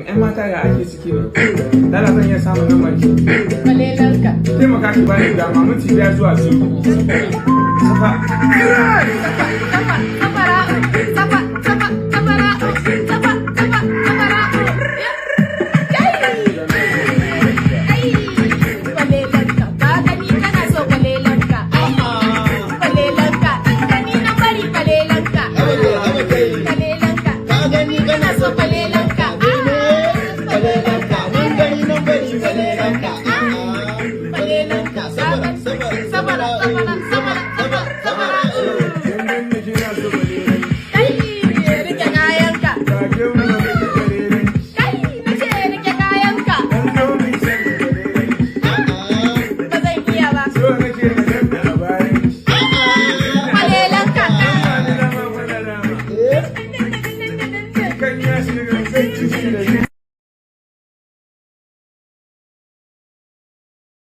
'yan mata ya ake ciki ne. Dala zan iya samun nan mai. Malelarka. Taimaka ki bani dama minti 5 zuwa 2. Safa.